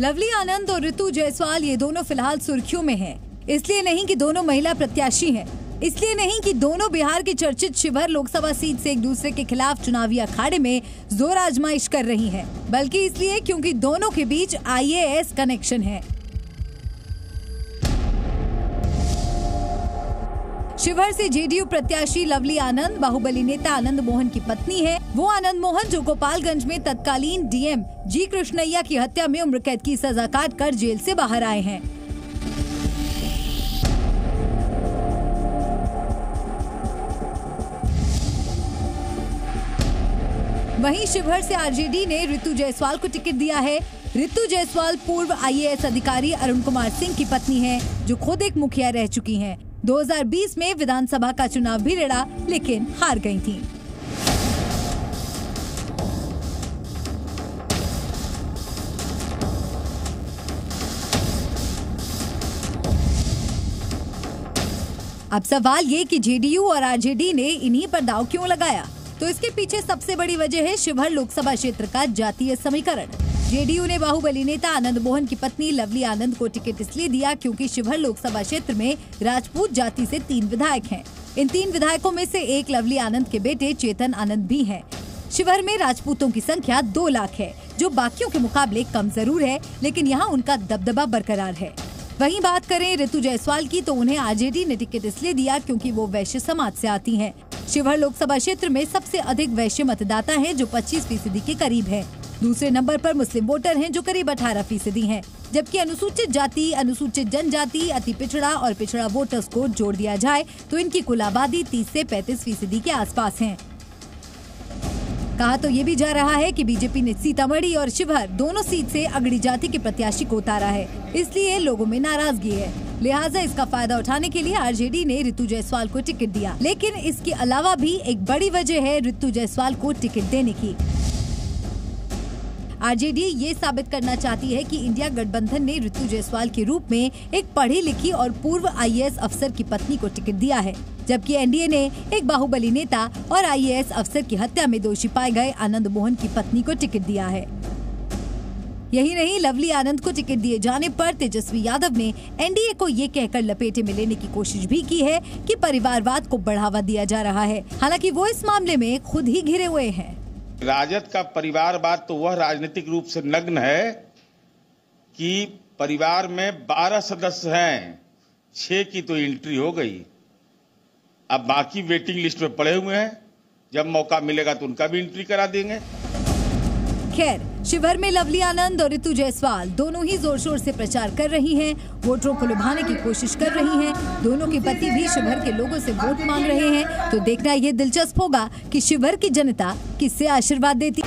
लवली आनंद और ऋतु जायसवाल ये दोनों फिलहाल सुर्खियों में हैं। इसलिए नहीं कि दोनों महिला प्रत्याशी हैं, इसलिए नहीं कि दोनों बिहार की चर्चित शिवहर लोकसभा सीट से एक दूसरे के खिलाफ चुनावी अखाड़े में जोर आजमाइश कर रही हैं, बल्कि इसलिए क्योंकि दोनों के बीच IAS कनेक्शन है। शिवहर से JDU प्रत्याशी लवली आनंद बाहुबली नेता आनंद मोहन की पत्नी है। वो आनंद मोहन जो गोपालगंज में तत्कालीन DM जी कृष्णैया की हत्या में उम्र कैद की सजा काट कर जेल से बाहर आए हैं। वहीं शिवहर से RJD ने ऋतु जायसवाल को टिकट दिया है। ऋतु जायसवाल पूर्व IAS अधिकारी अरुण कुमार सिंह की पत्नी हैं, जो खुद एक मुखिया रह चुकी हैं। 2020 में विधानसभा का चुनाव भी लड़ा, लेकिन हार गई थीं। अब सवाल ये कि JDU और RJD ने इन्हीं पर दांव क्यों लगाया? तो इसके पीछे सबसे बड़ी वजह है शिवहर लोकसभा क्षेत्र का जातीय समीकरण। JDU ने बाहुबली नेता आनंद मोहन की पत्नी लवली आनंद को टिकट इसलिए दिया क्योंकि शिवहर लोकसभा क्षेत्र में राजपूत जाति से 3 विधायक हैं। इन 3 विधायकों में से एक लवली आनंद के बेटे चेतन आनंद भी हैं। शिवहर में राजपूतों की संख्या 2 लाख है, जो बाकियों के मुकाबले कम जरूर है, लेकिन यहाँ उनका दबदबा बरकरार है। वहीं बात करें ऋतु जायसवाल की, तो उन्हें RJD ने टिकट इसलिए दिया क्योंकि वो वैश्य समाज से आती हैं। शिवहर लोकसभा क्षेत्र में सबसे अधिक वैश्य मतदाता हैं, जो 25% के करीब है। दूसरे नंबर पर मुस्लिम वोटर हैं, जो करीब 18% हैं, जबकि अनुसूचित जाति, अनुसूचित जनजाति, अति पिछड़ा और पिछड़ा वोटर्स को जोड़ दिया जाए तो इनकी कुल आबादी 30 से 35% के आसपास है। कहा तो ये भी जा रहा है कि बीजेपी ने सीतामढ़ी और शिवहर दोनों सीट से अगड़ी जाति के प्रत्याशी को उतारा है, इसलिए लोगों में नाराजगी है। लिहाजा इसका फायदा उठाने के लिए RJD ने ऋतु जायसवाल को टिकट दिया। लेकिन इसके अलावा भी एक बड़ी वजह है ऋतु जायसवाल को टिकट देने की। RJD ये साबित करना चाहती है कि इंडिया गठबंधन ने ऋतु जायसवाल के रूप में एक पढ़ी लिखी और पूर्व IAS अफसर की पत्नी को टिकट दिया है, जबकि NDA ने एक बाहुबली नेता और IAS अफसर की हत्या में दोषी पाए गए आनंद मोहन की पत्नी को टिकट दिया है। यही नहीं, लवली आनंद को टिकट दिए जाने पर तेजस्वी यादव ने NDA को ये कहकर लपेटे में लेने की कोशिश भी की है कि परिवारवाद को बढ़ावा दिया जा रहा है। हालांकि वो इस मामले में खुद ही घिरे हुए हैं। राजद का परिवारवाद तो वह राजनीतिक रूप से नग्न है कि परिवार में 12 सदस्य हैं, 6 की तो एंट्री हो गई, अब बाकी वेटिंग लिस्ट में पड़े हुए हैं। जब मौका मिलेगा तो उनका भी एंट्री करा देंगे। खैर, शिवहर में लवली आनंद और ऋतु जायसवाल दोनों ही जोर शोर से प्रचार कर रही हैं, वोटरों को लुभाने की कोशिश कर रही हैं। दोनों के पति भी शिवहर के लोगों से वोट मांग रहे हैं, तो देखना ये दिलचस्प होगा कि शिवहर की जनता किससे आशीर्वाद देती।